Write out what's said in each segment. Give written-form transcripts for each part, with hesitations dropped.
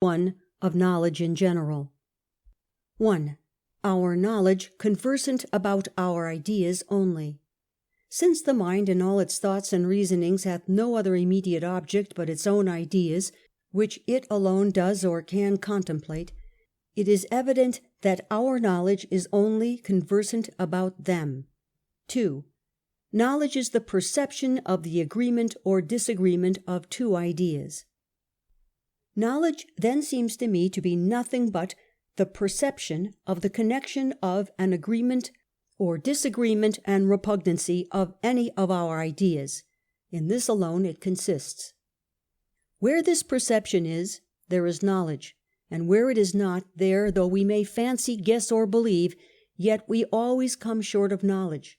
1. Of knowledge in general. 1. Our knowledge conversant about our ideas only. Since the mind in all its thoughts and reasonings hath no other immediate object but its own ideas, which it alone does or can contemplate, it is evident that our knowledge is only conversant about them. 2. Knowledge is the perception of the agreement or disagreement of two ideas. Knowledge then seems to me to be nothing but the perception of the connection of an agreement or disagreement and repugnancy of any of our ideas. In this alone it consists. Where this perception is, there is knowledge, and where it is not, there, though we may fancy, guess, or believe, yet we always come short of knowledge.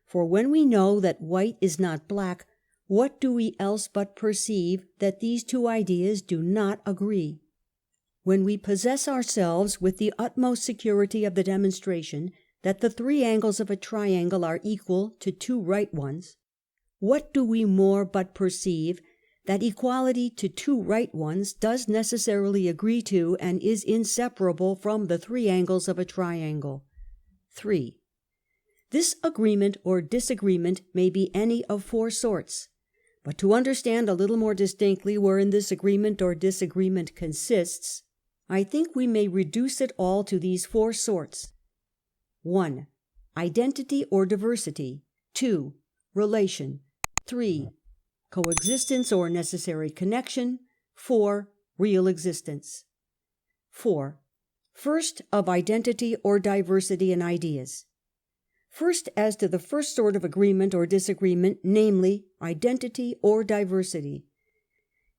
For when we know that white is not black, what do we else but perceive that these two ideas do not agree? When we possess ourselves with the utmost security of the demonstration that the three angles of a triangle are equal to two right ones, what do we more but perceive that equality to two right ones does necessarily agree to and is inseparable from the three angles of a triangle? 3. This agreement or disagreement may be any of four sorts. But to understand a little more distinctly wherein this agreement or disagreement consists, I think we may reduce it all to these four sorts. 1. Identity or diversity. 2. Relation. 3. Coexistence or necessary connection. 4. Real existence. 4. First, of identity or diversity in ideas. First, as to the first sort of agreement or disagreement, namely, identity or diversity.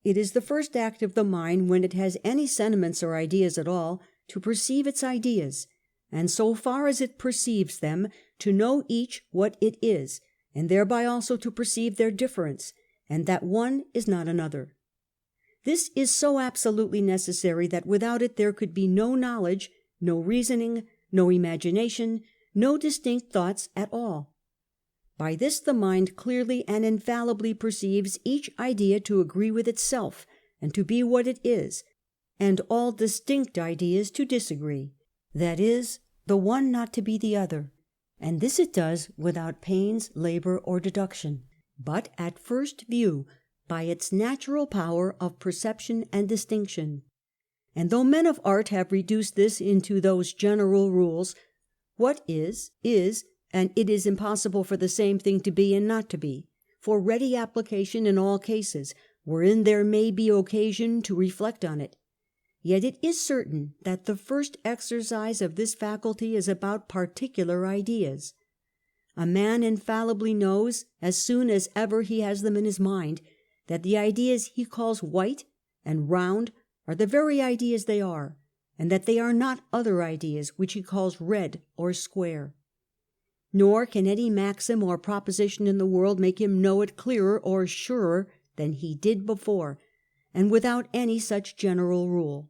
It is the first act of the mind, when it has any sentiments or ideas at all, to perceive its ideas, and so far as it perceives them, to know each what it is, and thereby also to perceive their difference, and that one is not another. This is so absolutely necessary that without it there could be no knowledge, no reasoning, no imagination, no distinct thoughts at all. By this the mind clearly and infallibly perceives each idea to agree with itself, and to be what it is, and all distinct ideas to disagree, that is, the one not to be the other, and this it does without pains, labor, or deduction, but at first view, by its natural power of perception and distinction. And though men of art have reduced this into those general rules, what is, and it is impossible for the same thing to be and not to be, for ready application in all cases, wherein there may be occasion to reflect on it. Yet it is certain that the first exercise of this faculty is about particular ideas. A man infallibly knows, as soon as ever he has them in his mind, that the ideas he calls white and round are the very ideas they are, and that they are not other ideas which he calls red or square. Nor can any maxim or proposition in the world make him know it clearer or surer than he did before, and without any such general rule.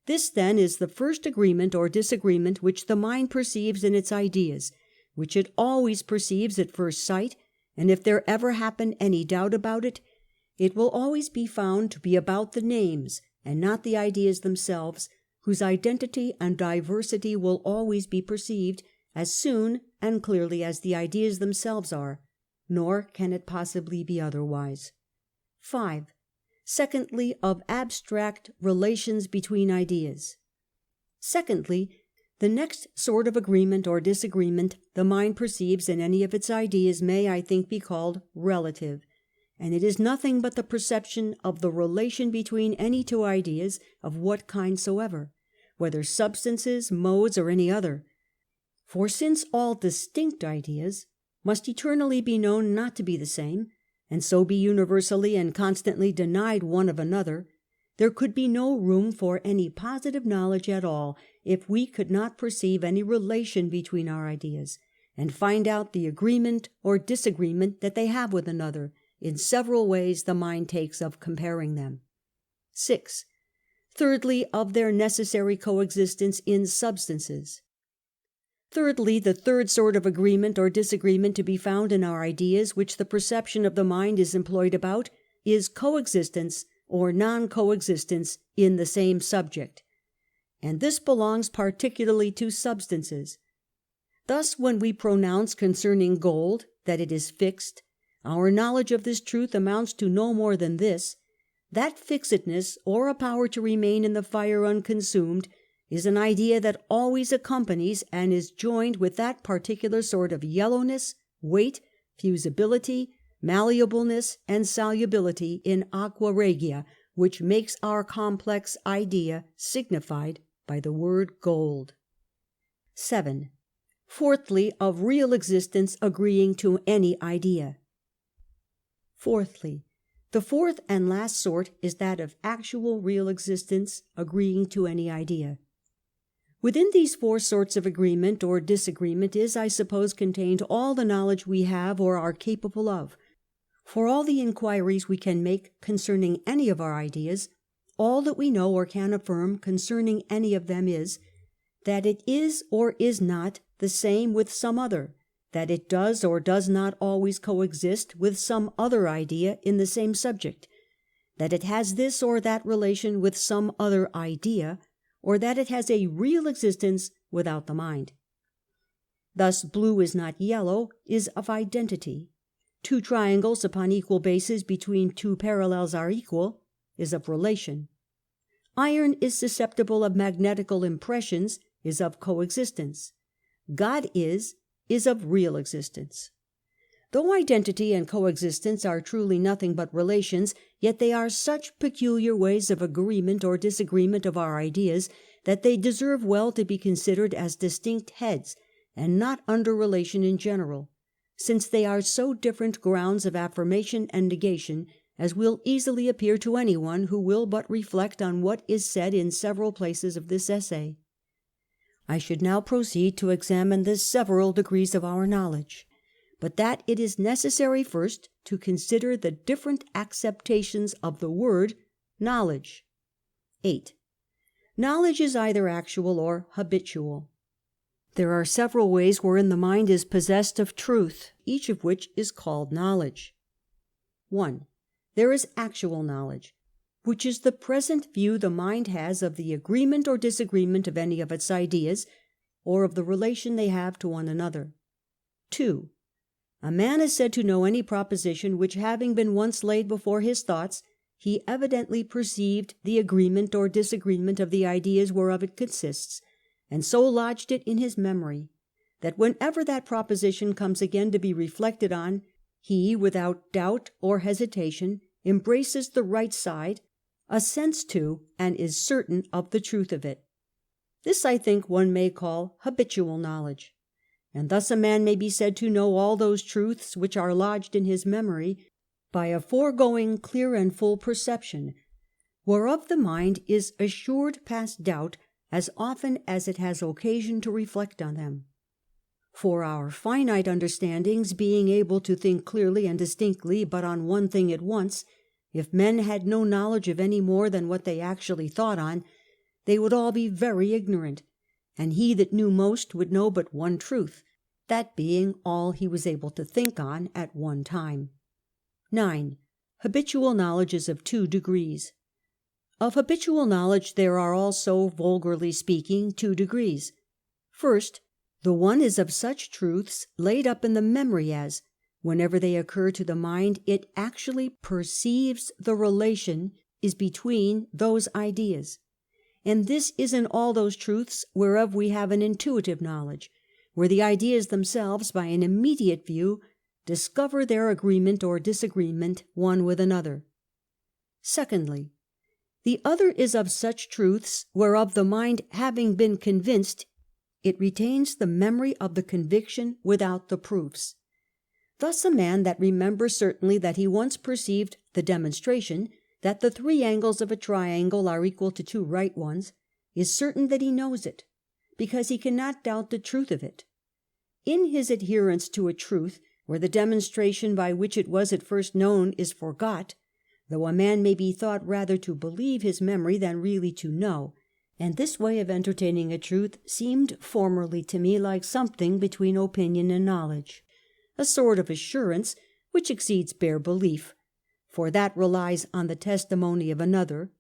This, then, is the first agreement or disagreement which the mind perceives in its ideas, which it always perceives at first sight, and if there ever happen any doubt about it, it will always be found to be about the names, and not the ideas themselves, whose identity and diversity will always be perceived as soon and clearly as the ideas themselves are, nor can it possibly be otherwise. 5. Secondly, of abstract relations between ideas. Secondly, the next sort of agreement or disagreement the mind perceives in any of its ideas may, I think, be called relative, and it is nothing but the perception of the relation between any two ideas of what kind soever, whether substances, modes, or any other. For since all distinct ideas must eternally be known not to be the same, and so be universally and constantly denied one of another, there could be no room for any positive knowledge at all if we could not perceive any relation between our ideas, and find out the agreement or disagreement that they have with another, in several ways the mind takes of comparing them. 6. Thirdly, of their necessary coexistence in substances. Thirdly, the third sort of agreement or disagreement to be found in our ideas, which the perception of the mind is employed about, is coexistence or non-coexistence in the same subject, and this belongs particularly to substances. Thus, when we pronounce concerning gold that it is fixed, our knowledge of this truth amounts to no more than this: that fixedness, or a power to remain in the fire unconsumed, is an idea that always accompanies and is joined with that particular sort of yellowness, weight, fusibility, malleableness, and solubility in aqua regia, which makes our complex idea signified by the word gold. 7. Fourthly, of real existence agreeing to any idea. Fourthly, the fourth and last sort is that of actual real existence agreeing to any idea. Within these four sorts of agreement or disagreement is, I suppose, contained all the knowledge we have or are capable of. For all the inquiries we can make concerning any of our ideas, all that we know or can affirm concerning any of them is, that it is or is not the same with some other, that it does or does not always coexist with some other idea in the same subject, that it has this or that relation with some other idea, or that it has a real existence without the mind. Thus, blue is not yellow is of identity. Two triangles upon equal bases between two parallels are equal is of relation. Iron is susceptible of magnetical impressions is of coexistence. God is of real existence. Though identity and coexistence are truly nothing but relations, yet they are such peculiar ways of agreement or disagreement of our ideas that they deserve well to be considered as distinct heads, and not under relation in general, since they are so different grounds of affirmation and negation, as will easily appear to anyone who will but reflect on what is said in several places of this essay. I should now proceed to examine the several degrees of our knowledge, but that it is necessary first to consider the different acceptations of the word knowledge. 8. Knowledge is either actual or habitual. There are several ways wherein the mind is possessed of truth, each of which is called knowledge. 1. There is actual knowledge, which is the present view the mind has of the agreement or disagreement of any of its ideas, or of the relation they have to one another. 2. A man is said to know any proposition which, having been once laid before his thoughts, he evidently perceived the agreement or disagreement of the ideas whereof it consists, and so lodged it in his memory, that whenever that proposition comes again to be reflected on, he, without doubt or hesitation, embraces the right side, assents to, and is certain of the truth of it. This, I think, one may call habitual knowledge. And thus a man may be said to know all those truths which are lodged in his memory by a foregoing clear and full perception, whereof the mind is assured past doubt as often as it has occasion to reflect on them. For our finite understandings, being able to think clearly and distinctly but on one thing at once, if men had no knowledge of any more than what they actually thought on, they would all be very ignorant, and he that knew most would know but one truth, that being all he was able to think on at one time. 9. Habitual knowledge is of 2 degrees. Of habitual knowledge there are also, vulgarly speaking, 2 degrees. First, the one is of such truths laid up in the memory as, whenever they occur to the mind, it actually perceives the relation is between those ideas. And this is in all those truths whereof we have an intuitive knowledge, where the ideas themselves, by an immediate view, discover their agreement or disagreement one with another. Secondly, the other is of such truths whereof the mind having been convinced, it retains the memory of the conviction without the proofs. Thus a man that remembers certainly that he once perceived the demonstration that the 3 angles of a triangle are equal to 2 right ones, is certain that he knows it, because he cannot doubt the truth of it. In his adherence to a truth, where the demonstration by which it was at first known is forgot, though a man may be thought rather to believe his memory than really to know, and this way of entertaining a truth seemed formerly to me like something between opinion and knowledge, a sort of assurance which exceeds bare belief, for that relies on the testimony of another,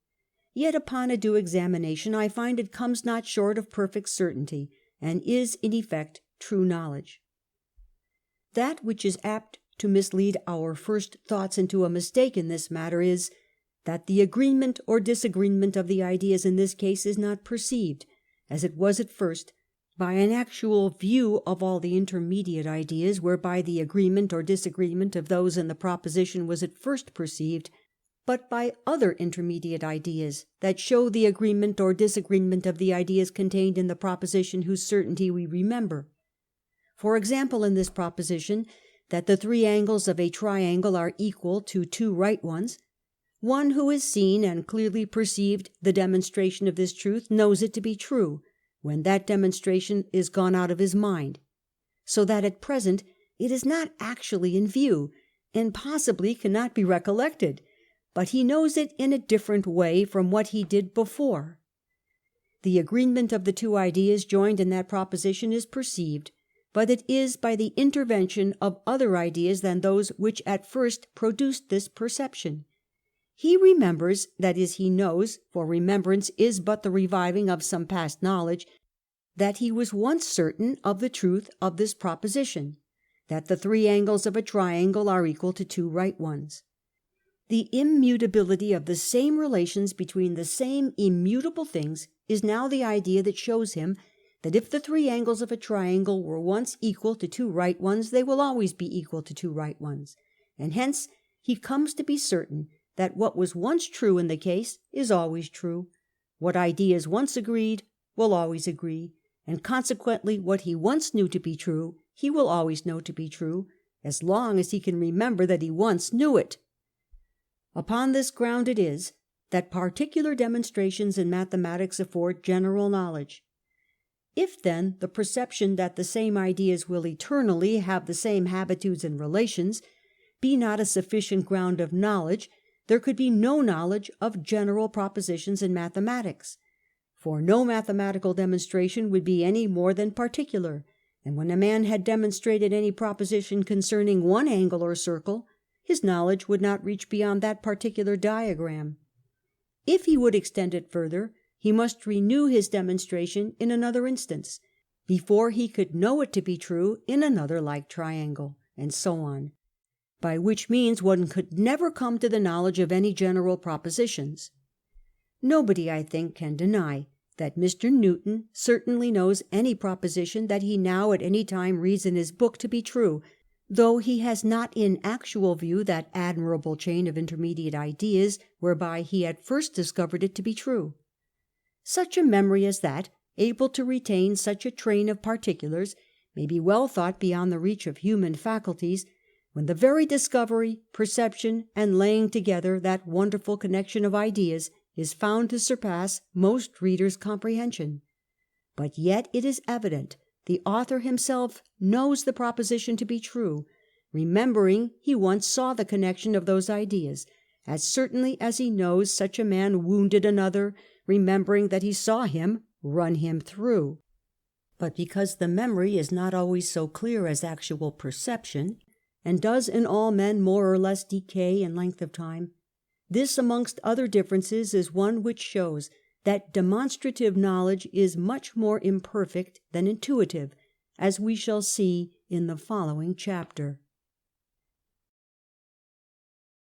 yet upon a due examination I find it comes not short of perfect certainty, and is in effect true knowledge. That which is apt to mislead our first thoughts into a mistake in this matter is, that the agreement or disagreement of the ideas in this case is not perceived, as it was at first, by an actual view of all the intermediate ideas, whereby the agreement or disagreement of those in the proposition was at first perceived, but by other intermediate ideas that show the agreement or disagreement of the ideas contained in the proposition whose certainty we remember. For example, in this proposition, that the three angles of a triangle are equal to two right ones, one who has seen and clearly perceived the demonstration of this truth knows it to be true, when that demonstration is gone out of his mind, so that at present it is not actually in view, and possibly cannot be recollected, but he knows it in a different way from what he did before. The agreement of the two ideas joined in that proposition is perceived, but it is by the intervention of other ideas than those which at first produced this perception. He remembers, that is, he knows, for remembrance is but the reviving of some past knowledge, that he was once certain of the truth of this proposition, that the three angles of a triangle are equal to two right ones. The immutability of the same relations between the same immutable things is now the idea that shows him that if the three angles of a triangle were once equal to two right ones, they will always be equal to two right ones, and hence he comes to be certain that what was once true in the case is always true, what ideas once agreed will always agree, and consequently what he once knew to be true he will always know to be true, as long as he can remember that he once knew it. Upon this ground it is that particular demonstrations in mathematics afford general knowledge. If then the perception that the same ideas will eternally have the same habitudes and relations be not a sufficient ground of knowledge, there could be no knowledge of general propositions in mathematics, for no mathematical demonstration would be any more than particular, and when a man had demonstrated any proposition concerning one angle or circle, his knowledge would not reach beyond that particular diagram. If he would extend it further, he must renew his demonstration in another instance, before he could know it to be true in another like triangle, and so on, by which means one could never come to the knowledge of any general propositions. Nobody, I think, can deny that Mr. Newton certainly knows any proposition that he now at any time reads in his book to be true, though he has not in actual view that admirable chain of intermediate ideas whereby he at first discovered it to be true. Such a memory as that, able to retain such a train of particulars, may be well thought beyond the reach of human faculties, when the very discovery, perception, and laying together that wonderful connection of ideas is found to surpass most readers' comprehension. But yet it is evident the author himself knows the proposition to be true, remembering he once saw the connection of those ideas, as certainly as he knows such a man wounded another, remembering that he saw him run him through. But because the memory is not always so clear as actual perception, and does in all men more or less decay in length of time, this, amongst other differences, is one which shows that demonstrative knowledge is much more imperfect than intuitive, as we shall see in the following chapter.